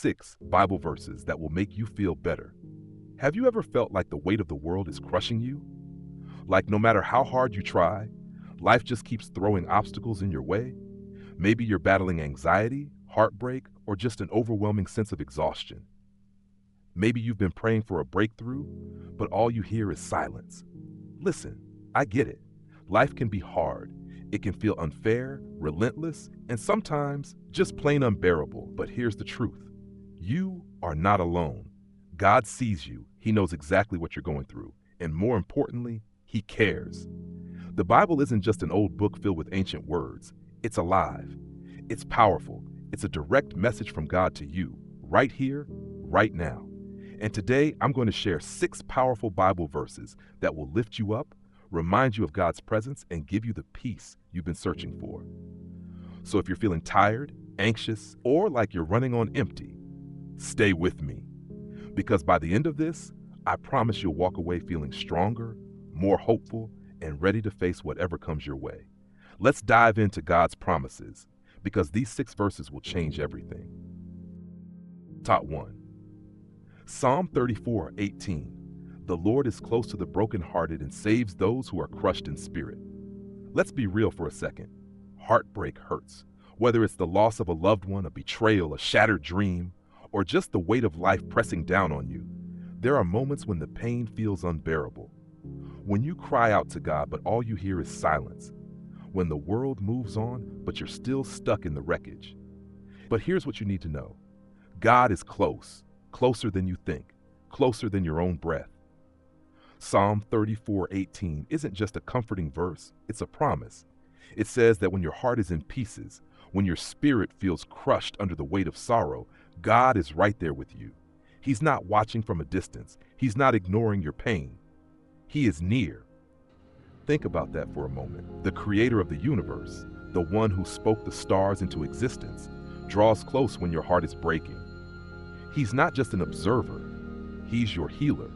6 Bible verses that will make you feel better. Have you ever felt like the weight of the world is crushing you? Like no matter how hard you try, life just keeps throwing obstacles in your way? Maybe you're battling anxiety, heartbreak, or just an overwhelming sense of exhaustion. Maybe you've been praying for a breakthrough, but all you hear is silence. Listen, I get it. Life can be hard. It can feel unfair, relentless, and sometimes just plain unbearable. But here's the truth. You are not alone. God sees you. He knows exactly what you're going through. And more importantly, He cares. The Bible isn't just an old book filled with ancient words. It's alive. It's powerful. It's a direct message from God to you, right here, right now. And today, I'm going to share 6 powerful Bible verses that will lift you up, remind you of God's presence, and give you the peace you've been searching for. So if you're feeling tired, anxious, or like you're running on empty, stay with me. Because by the end of this, I promise you'll walk away feeling stronger, more hopeful, and ready to face whatever comes your way. Let's dive into God's promises, because these 6 verses will change everything. Top 1. Psalm 34:18. The Lord is close to the brokenhearted and saves those who are crushed in spirit. Let's be real for a second. Heartbreak hurts. Whether it's the loss of a loved one, a betrayal, a shattered dream, or just the weight of life pressing down on you, there are moments when the pain feels unbearable. When you cry out to God, but all you hear is silence. When the world moves on, but you're still stuck in the wreckage. But here's what you need to know. God is close, closer than you think, closer than your own breath. Psalm 34:18 isn't just a comforting verse, it's a promise. It says that when your heart is in pieces, when your spirit feels crushed under the weight of sorrow, God is right there with you. He's not watching from a distance. He's not ignoring your pain. He is near. Think about that for a moment. The creator of the universe, the one who spoke the stars into existence, draws close when your heart is breaking. He's not just an observer. He's your healer,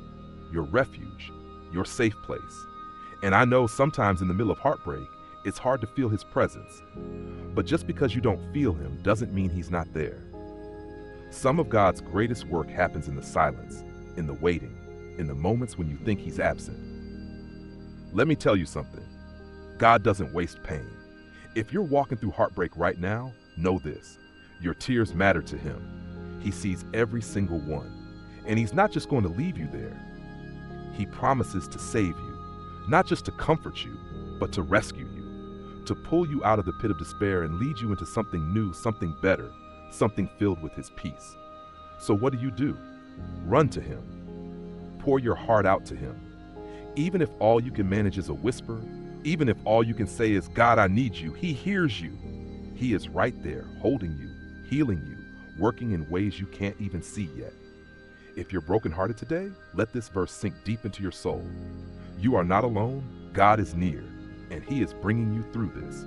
your refuge, your safe place. And I know sometimes in the middle of heartbreak, it's hard to feel His presence. But just because you don't feel Him doesn't mean He's not there. Some of God's greatest work happens in the silence, in the waiting, in the moments when you think He's absent. Let me tell you something. God doesn't waste pain. If you're walking through heartbreak right now, know this. Your tears matter to Him. He sees every single one. And He's not just going to leave you there. He promises to save you, not just to comfort you, but to rescue you, to pull you out of the pit of despair and lead you into something new, something better, something filled with His peace. So what do? Run to Him. Pour your heart out to Him. Even if all you can manage is a whisper, even if all you can say is, God, I need you, He hears you. He is right there, holding you, healing you, working in ways you can't even see yet. If you're brokenhearted today, let this verse sink deep into your soul. You are not alone. God is near, and He is bringing you through this.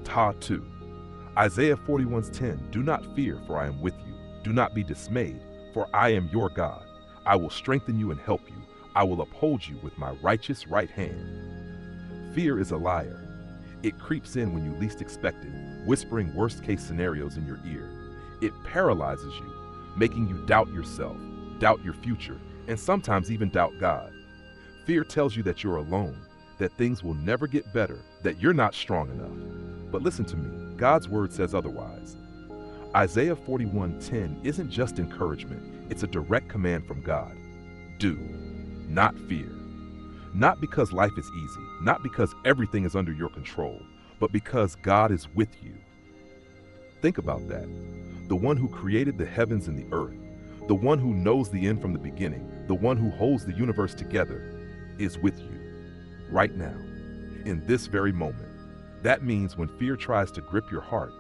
Ta 2. Isaiah 41:10. Do not fear, for I am with you. Do not be dismayed, for I am your God. I will strengthen you and help you. I will uphold you with my righteous right hand. Fear is a liar. It creeps in when you least expect it, whispering worst-case scenarios in your ear. It paralyzes you, making you doubt yourself, doubt your future, and sometimes even doubt God. Fear tells you that you're alone, that things will never get better, that you're not strong enough. But listen to me, God's word says otherwise. Isaiah 41:10 isn't just encouragement, it's a direct command from God. Do, not fear. Not because life is easy, not because everything is under your control, but because God is with you. Think about that. The one who created the heavens and the earth, the one who knows the end from the beginning, the one who holds the universe together, is with you right now, in this very moment. That means when fear tries to grip your heart,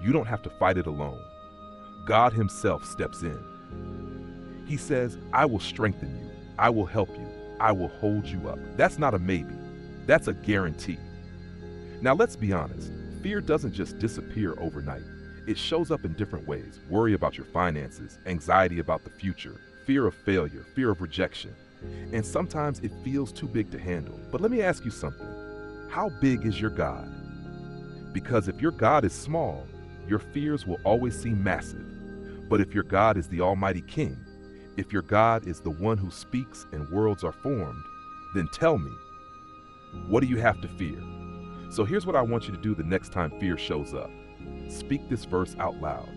you don't have to fight it alone. God Himself steps in. He says, I will strengthen you. I will help you. I will hold you up. That's not a maybe. That's a guarantee. Now let's be honest. Fear doesn't just disappear overnight. It shows up in different ways. Worry about your finances, anxiety about the future, fear of failure, fear of rejection. And sometimes it feels too big to handle. But let me ask you something. How big is your God? Because if your God is small, your fears will always seem massive. But if your God is the Almighty King, if your God is the one who speaks and worlds are formed, then tell me, what do you have to fear? So here's what I want you to do the next time fear shows up. Speak this verse out loud.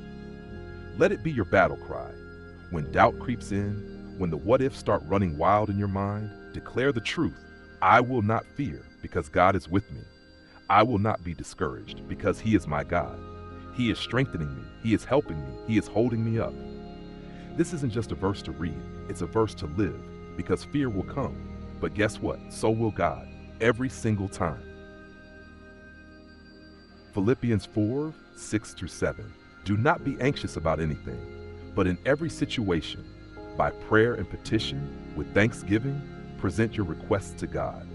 Let it be your battle cry. When doubt creeps in, when the what-ifs start running wild in your mind, declare the truth. I will not fear because God is with me. I will not be discouraged because He is my God. He is strengthening me. He is helping me. He is holding me up. This isn't just a verse to read. It's a verse to live, because fear will come. But guess what? So will God, every single time. Philippians 4:6-7. Do not be anxious about anything, but in every situation, by prayer and petition, with thanksgiving, present your requests to God.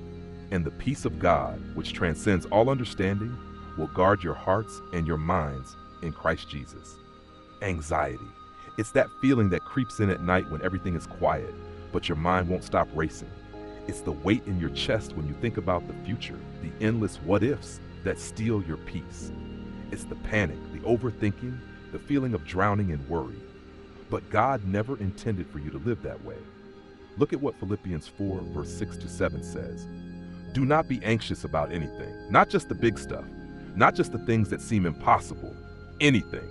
And the peace of God, which transcends all understanding, will guard your hearts and your minds in Christ Jesus. Anxiety. It's that feeling that creeps in at night when everything is quiet, but your mind won't stop racing. It's the weight in your chest when you think about the future, the endless what-ifs that steal your peace. It's the panic, the overthinking, the feeling of drowning in worry. But God never intended for you to live that way. Look at what Philippians 4:6-7 says. Do not be anxious about anything, not just the big stuff, not just the things that seem impossible, anything.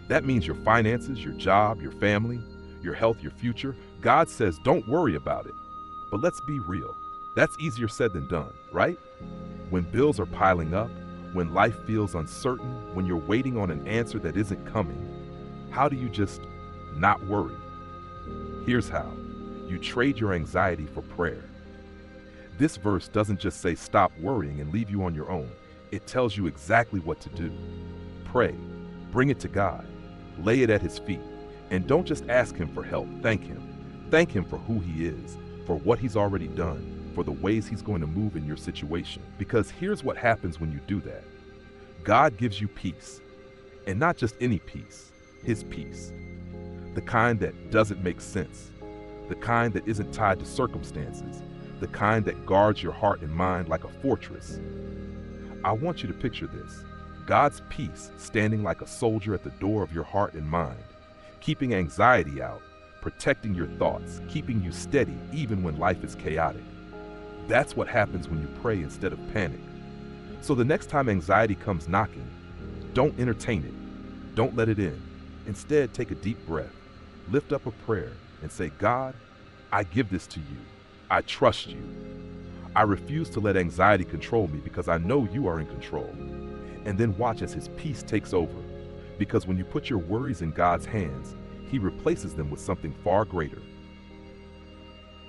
That means your finances, your job, your family, your health, your future. God says don't worry about it. But let's be real. That's easier said than done, right? When bills are piling up, when life feels uncertain, when you're waiting on an answer that isn't coming, how do you just not worry? Here's how. You trade your anxiety for prayer. This verse doesn't just say stop worrying and leave you on your own. It tells you exactly what to do. Pray. Bring it to God. Lay it at His feet. And don't just ask Him for help. Thank Him. Thank Him for who He is, for what He's already done, for the ways He's going to move in your situation. Because here's what happens when you do that. God gives you peace. And not just any peace, His peace. The kind that doesn't make sense. The kind that isn't tied to circumstances. The kind that guards your heart and mind like a fortress. I want you to picture this. God's peace standing like a soldier at the door of your heart and mind, keeping anxiety out, protecting your thoughts, keeping you steady even when life is chaotic. That's what happens when you pray instead of panic. So the next time anxiety comes knocking, don't entertain it. Don't let it in. Instead, take a deep breath, lift up a prayer, and say, God, I give this to you. I trust you. I refuse to let anxiety control me because I know you are in control. And then watch as His peace takes over. Because when you put your worries in God's hands, He replaces them with something far greater.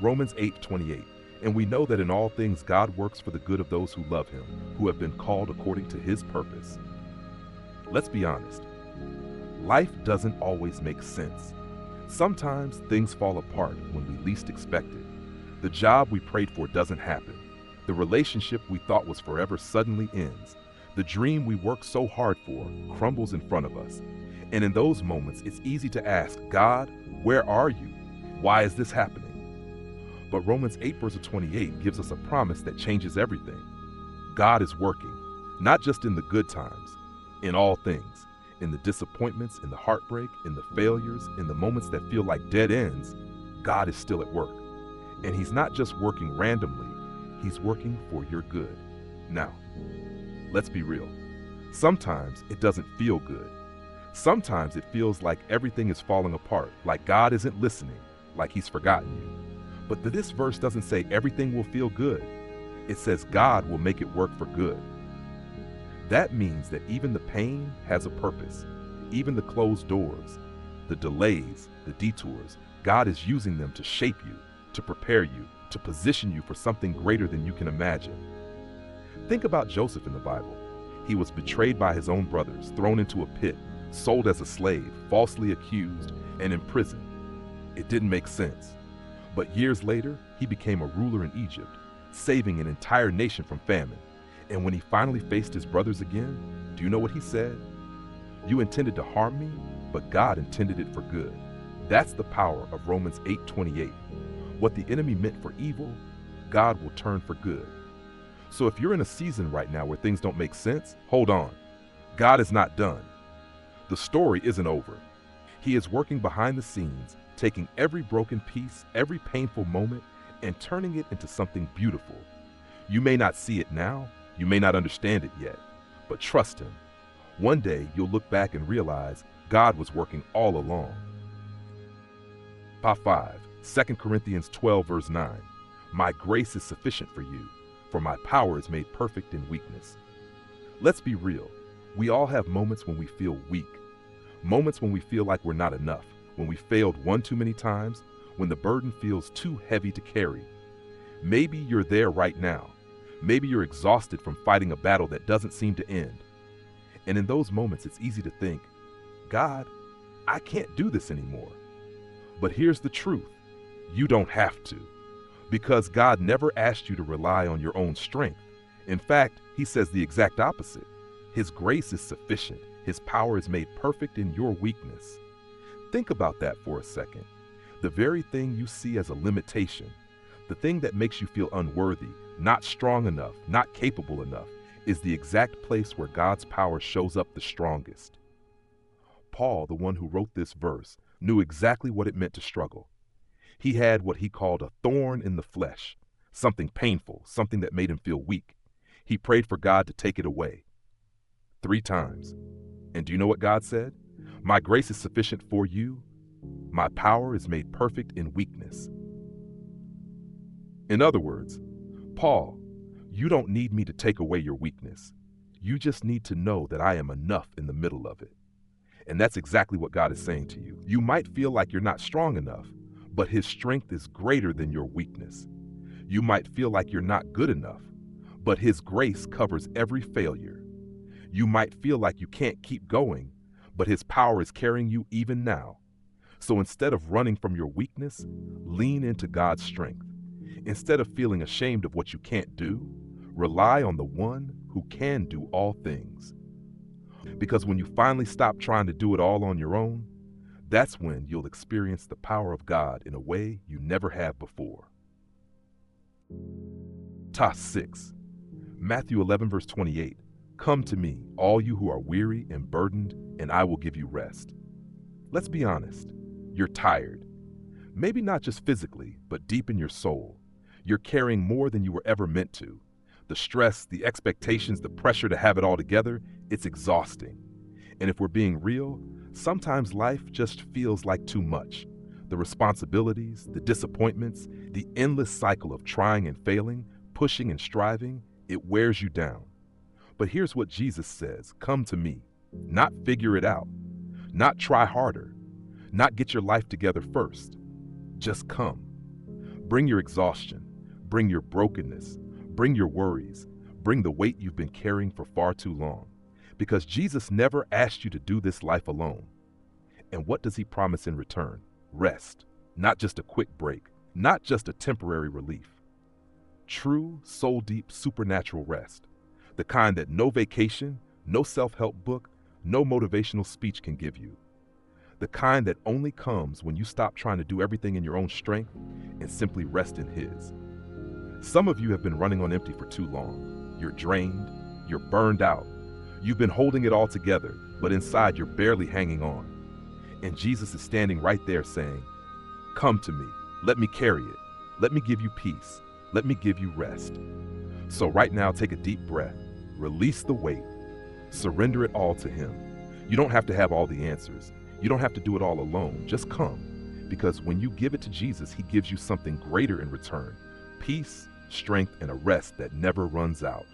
Romans 8:28. And we know that in all things God works for the good of those who love Him, who have been called according to His purpose. Let's be honest. Life doesn't always make sense. Sometimes things fall apart when we least expect it. The job we prayed for doesn't happen. The relationship we thought was forever suddenly ends. The dream we worked so hard for crumbles in front of us. And in those moments, it's easy to ask, God, where are you? Why is this happening? But Romans 8:28 gives us a promise that changes everything. God is working, not just in the good times, in all things, in the disappointments, in the heartbreak, in the failures, in the moments that feel like dead ends. God is still at work. And He's not just working randomly, He's working for your good. Now, let's be real. Sometimes it doesn't feel good. Sometimes it feels like everything is falling apart, like God isn't listening, like He's forgotten you. But this verse doesn't say everything will feel good. It says God will make it work for good. That means that even the pain has a purpose. Even the closed doors, the delays, the detours, God is using them to shape you, to prepare you, to position you for something greater than you can imagine. Think about Joseph in the Bible. He was betrayed by his own brothers, thrown into a pit, sold as a slave, falsely accused, and imprisoned. It didn't make sense. But years later, he became a ruler in Egypt, saving an entire nation from famine. And when he finally faced his brothers again, do you know what he said? You intended to harm me, but God intended it for good. That's the power of Romans 8:28. What the enemy meant for evil, God will turn for good. So if you're in a season right now where things don't make sense, hold on. God is not done. The story isn't over. He is working behind the scenes, taking every broken piece, every painful moment, and turning it into something beautiful. You may not see it now, you may not understand it yet, but trust him. One day you'll look back and realize God was working all along. Part 5, 2 Corinthians 12 verse 9. My grace is sufficient for you, for my power is made perfect in weakness. Let's be real. We all have moments when we feel weak. Moments when we feel like we're not enough, when we failed one too many times, when the burden feels too heavy to carry. Maybe you're there right now. Maybe you're exhausted from fighting a battle that doesn't seem to end. And in those moments, it's easy to think, God, I can't do this anymore. But here's the truth. You don't have to. Because God never asked you to rely on your own strength. In fact, he says the exact opposite. His grace is sufficient. His power is made perfect in your weakness. Think about that for a second. The very thing you see as a limitation, the thing that makes you feel unworthy, not strong enough, not capable enough, is the exact place where God's power shows up the strongest. Paul, the one who wrote this verse, knew exactly what it meant to struggle. He had what he called a thorn in the flesh, something painful, something that made him feel weak. He prayed for God to take it away 3 times. And do you know what God said? My grace is sufficient for you. My power is made perfect in weakness. In other words, Paul, you don't need me to take away your weakness. You just need to know that I am enough in the middle of it. And that's exactly what God is saying to you. You might feel like you're not strong enough, but his strength is greater than your weakness. You might feel like you're not good enough, but his grace covers every failure. You might feel like you can't keep going, but his power is carrying you even now. So instead of running from your weakness, lean into God's strength. Instead of feeling ashamed of what you can't do, rely on the one who can do all things. Because when you finally stop trying to do it all on your own, that's when you'll experience the power of God in a way you never have before. Task 6. Matthew 11 verse 28. Come to me, all you who are weary and burdened, and I will give you rest. Let's be honest. You're tired. Maybe not just physically, but deep in your soul. You're carrying more than you were ever meant to. The stress, the expectations, the pressure to have it all together, it's exhausting. And if we're being real, sometimes life just feels like too much. The responsibilities, the disappointments, the endless cycle of trying and failing, pushing and striving, it wears you down. But here's what Jesus says, come to me, not figure it out, not try harder, not get your life together first. Just come. Bring your exhaustion, bring your brokenness, bring your worries, bring the weight you've been carrying for far too long. Because Jesus never asked you to do this life alone. And what does he promise in return? Rest, not just a quick break, not just a temporary relief. True, soul-deep, supernatural rest. The kind that no vacation, no self-help book, no motivational speech can give you. The kind that only comes when you stop trying to do everything in your own strength and simply rest in his. Some of you have been running on empty for too long. You're drained, you're burned out. You've been holding it all together, but inside you're barely hanging on. And Jesus is standing right there saying, come to me, let me carry it. Let me give you peace. Let me give you rest. So right now, take a deep breath, release the weight, surrender it all to him. You don't have to have all the answers. You don't have to do it all alone. Just come, because when you give it to Jesus, he gives you something greater in return, peace, strength, and a rest that never runs out.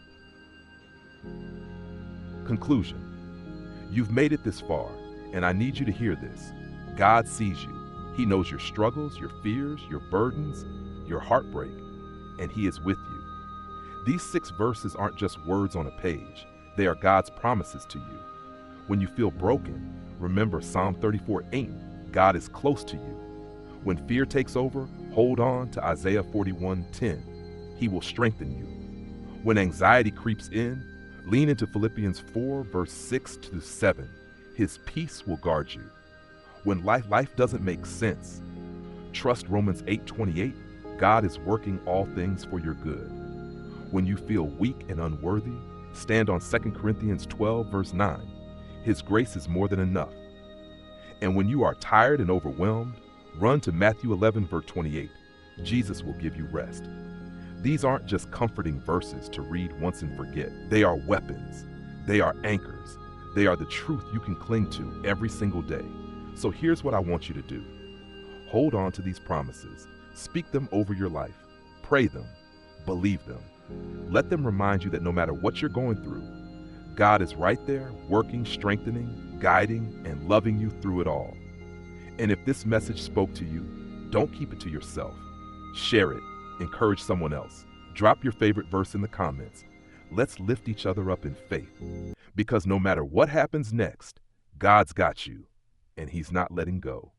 Conclusion. You've made it this far, and I need you to hear this. God sees you. He knows your struggles, your fears, your burdens, your heartbreak, and he is with you. These 6 verses aren't just words on a page. They are God's promises to you. When you feel broken, remember Psalm 34:8. God is close to you. When fear takes over, hold on to Isaiah 41:10. He will strengthen you. When anxiety creeps in, lean into Philippians 4 verse 6-7. His peace will guard you. When life doesn't make sense, trust Romans 8:28. God is working all things for your good. When you feel weak and unworthy, stand on 2 Corinthians 12 verse 9. His grace is more than enough. And when you are tired and overwhelmed, run to Matthew 11, verse 28. Jesus will give you rest. These aren't just comforting verses to read once and forget. They are weapons. They are anchors. They are the truth you can cling to every single day. So here's what I want you to do. Hold on to these promises. Speak them over your life. Pray them. Believe them. Let them remind you that no matter what you're going through, God is right there, working, strengthening, guiding, and loving you through it all. And if this message spoke to you, don't keep it to yourself. Share it. Encourage someone else. Drop your favorite verse in the comments. Let's lift each other up in faith. Because no matter what happens next, God's got you, and He's not letting go.